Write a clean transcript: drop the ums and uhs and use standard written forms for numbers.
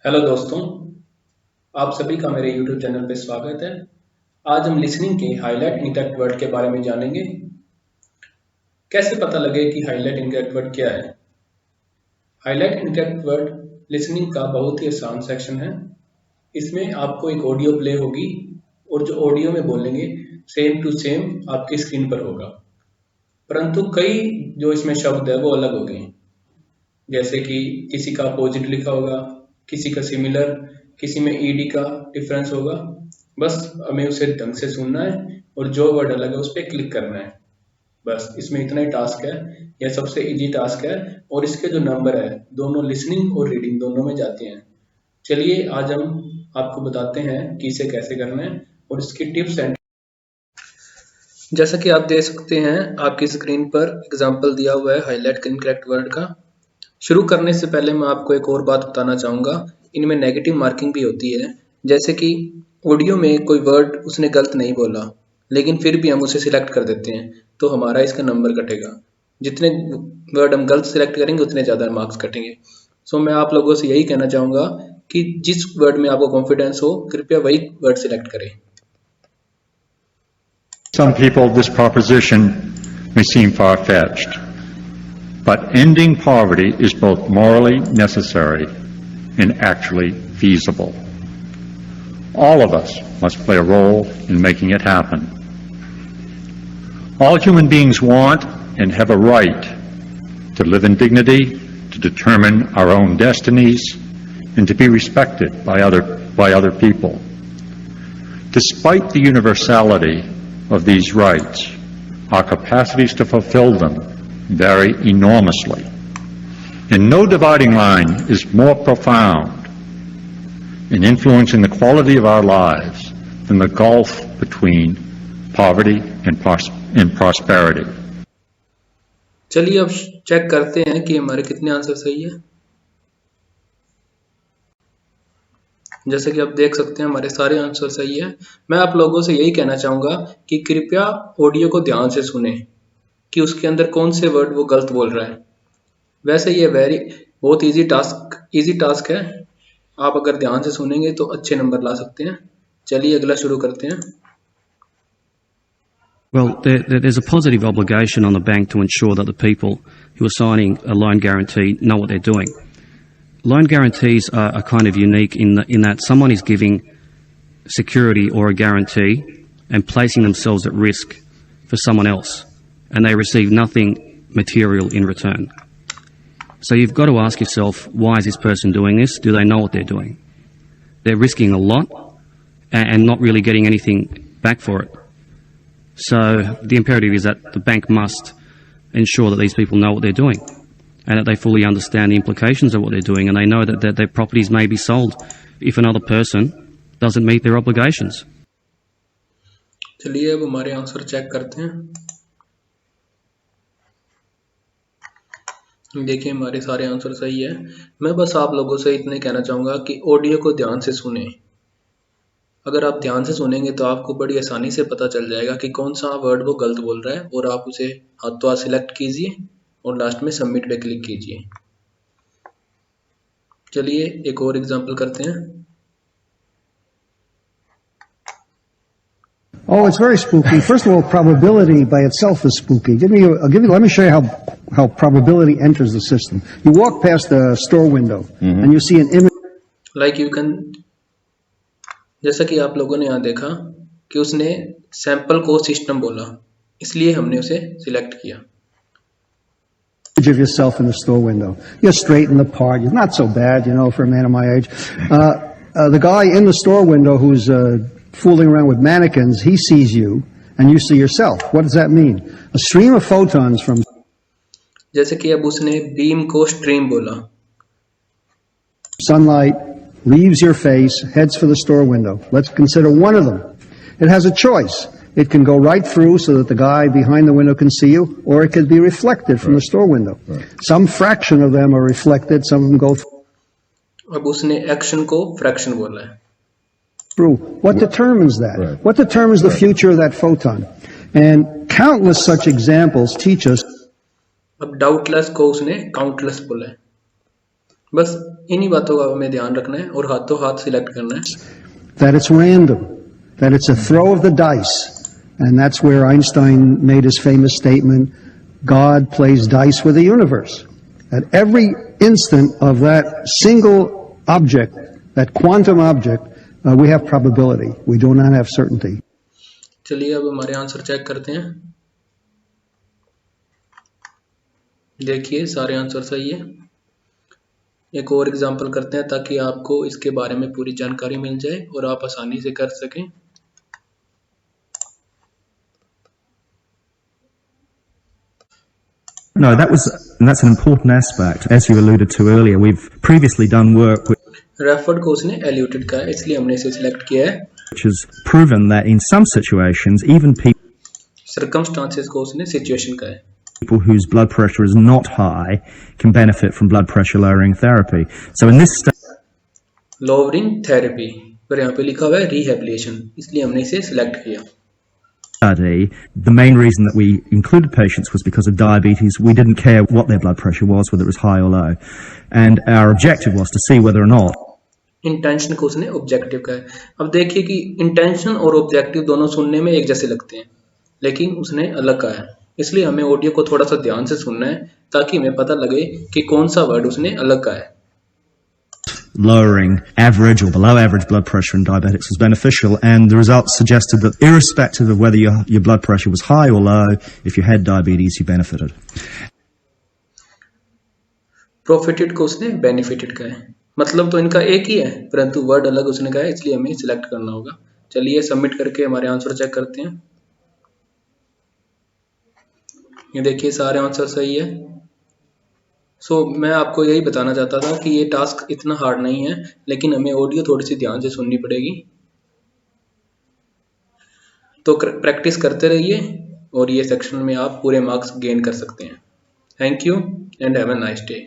Hello दोस्तों, आप सभी का मेरे YouTube चैनल पे स्वागत है। आज हम लिसनिंग के हाईलाइट इंटरेक्ट वर्ड के बारे में जानेंगे। कैसे पता लगे कि हाईलाइट इंटरेक्ट वर्ड क्या है? हाईलाइट इंटरेक्ट वर्ड लिसनिंग का बहुत ही आसान सेक्शन है। इसमें आपको एक ऑडियो प्ले होगी और जो ऑडियो में बोलेंगे सेम टू सेम आपकी स्क्रीन पर होगा, परंतु कई जो इसमें शब्द है वो अलग हो गए। जैसे कि किसी का अपोजिट लिखा होगा, किसी का सिमिलर, किसी में ईडी का डिफरेंस होगा। बस हमें उसे ढंग से सुनना है और जो वर्ड अलग है उस पर क्लिक करना है। बस इसमें इतना ही टास्क है। यह सबसे इजी टास्क है और इसके जो नंबर है दोनों लिसनिंग और रीडिंग दोनों में जाते हैं। चलिए आज हम आपको बताते हैं कि इसे कैसे करना है और इसकी टिप्स एंड। जैसा कि आप देख सकते हैं आपकी स्क्रीन पर एग्जाम्पल दिया हुआ है हाईलाइट इनकरेक्ट वर्ड का। शुरू करने से पहले मैं आपको एक और बात बताना चाहूँगा, इनमें नेगेटिव मार्किंग भी होती है। जैसे कि ऑडियो में कोई वर्ड उसने गलत नहीं बोला, लेकिन फिर भी हम उसे सिलेक्ट कर देते हैं, तो हमारा इसका नंबर कटेगा। जितने वर्ड हम गलत सिलेक्ट करेंगे उतने ज़्यादा मार्क्स कटेंगे। सो मैं आप लोगों से यही कहना चाहूँगा कि जिस वर्ड में आपको कॉन्फिडेंस हो कृपया वही वर्ड सिलेक्ट करें। Some people, this proposition may seem far-fetched, but ending poverty is both morally necessary and actually feasible. All of us must play a role in making it happen. All human beings want and have a right to live in dignity, to determine our own destinies, and to be respected by other people. Despite the universality of these rights, our capacities to fulfill them vary enormously. And no dividing line is more profound in influencing the quality of our lives than the gulf between poverty and prosperity. चलिए अब check करते हैं कि हमारे कितने answer सही है। जैसे कि आप देख सकते हैं हमारे सारे आंसर सही है। मैं आप लोगों से यही कहना चाहूँगा कि कृपया ऑडियो को ध्यान से सुने कि उसके अंदर कौन से वर्ड वो गलत बोल रहा है। वैसे ये बहुत इजी टास्क है। आप अगर ध्यान से सुनेंगे तो अच्छे नंबर ला सकते हैं। चलिए अगला शुरू करते हैं। Well, there's a positive obligation on the bank to ensure that the people who are signing a loan guarantee know what they're doing. Loan guarantees are kind of unique in that someone is giving security or a guarantee and placing themselves at risk for someone else, and they receive nothing material in return. So you've got to ask yourself, why is this person doing this? Do they know what they're doing? They're risking a lot and not really getting anything back for it. So the imperative is that the bank must ensure that these people know what they're doing and that they fully understand the implications of what they're doing, and they know that their properties may be sold if another person doesn't meet their obligations. चलिए अब हमारे answer check करते हैं। देखिए हमारे सारे answer सही है। मैं बस आप लोगों से इतने कहना चाहूँगा कि ऑडियो को ध्यान से सुने। अगर आप ध्यान से सुनेंगे तो आपको बड़ी आसानी से पता चल जाएगा कि कौन सा वर्ड वो गलत बोल रहा है, और आप उसे हाथों हाथ सिलेक्ट कीजिए और लास्ट में सबमिट पे क्लिक कीजिए। चलिए एक और एग्जांपल करते हैं। Oh, it's very spooky. First of all, probability by itself is spooky. Let me show you how probability enters the system. You walk past the store window and you see an image. Like you can, जैसा कि आप लोगों ने यहाँ देखा कि उसने sample को सिस्टम बोला, इसलिए हमने उसे सिलेक्ट किया। Of yourself in the store window. You're straight in the part. You're not so bad, for a man of my age. The guy in the store window who's fooling around with mannequins, he sees you and you see yourself. What does that mean? A stream of photons from. जैसे कि अब उसने beam को stream बोला। Sunlight leaves your face, heads for the store window. Let's consider one of them. It has a choice. It can go right through so that the guy behind the window can see you, or it can be reflected from the store window. Some fraction of them are reflected, some of them go through. अब उसने action को fraction बोला है। Through. What determines that? Right. What determines the future of that photon? And countless such examples teach us. अब doubtless को उसने countless बोला है। बस इन्हीं बातों का हमें ध्यान रखना है और हाथों हाथ सिलेक्ट करना है। that it's random, that it's a throw of the dice. And that's where Einstein made his famous statement, God plays dice with the universe. At every instant of that single object, that quantum object, we have probability. We do not have certainty. चलिए अब हमारे answer check करते हैं। देखिए सारे answer सही है। एक और एग्जांपल करते हैं ताकि आपको इसके बारे में पूरी जानकारी मिल जाए और आप आसानी से कर सकें। No, that's an important aspect. As you alluded to earlier, we've previously done work referred को उसने एल्यूटेड का है, इसलिए हमने इसे सिलेक्ट किया है। which has proven that in some situations, even circumstances को उसने सिचुएशन का है। people whose blood pressure is not high can benefit from blood pressure lowering therapy. So in this lowering therapy पर यहाँ पे लिखा हुआ है रिहेबिलिटेशन, इसलिए हमने इसे सिलेक्ट किया। study, the main reason that we included patients was because of diabetes. We didn't care what their blood pressure was, whether it was high or low. And our objective was to see whether or not intention को उसने objective का है। अब देखिए कि intention और objective दोनों सुनने में एक जैसे लगते हैं, लेकिन उसने अलग कहा है। इसलिए हमें ऑडियो को थोड़ा सा ध्यान से सुनना है ताकि हमें पता लगे कि कौन सा वर्ड उसने अलग कहा है। lowering average or below average blood pressure in diabetics was beneficial, and the results suggested that irrespective of whether your blood pressure was high or low, if you had diabetes, you benefited. Profited को उसने benefited कहा है, मतलब तो इनका एक ही है परंतु वर्ड अलग उसने कहा है, इसलिए हमें सिलेक्ट करना होगा। चलिए सबमिट करके हमारे आंसर चेक करते हैं। ये देखिए सारे आंसर सही है। मैं आपको यही बताना चाहता था कि ये टास्क इतना हार्ड नहीं है, लेकिन हमें ऑडियो थोड़ी सी ध्यान से सुननी पड़ेगी। तो प्रैक्टिस करते रहिए और ये सेक्शन में आप पूरे मार्क्स गेन कर सकते हैं। Thank you and have a nice day.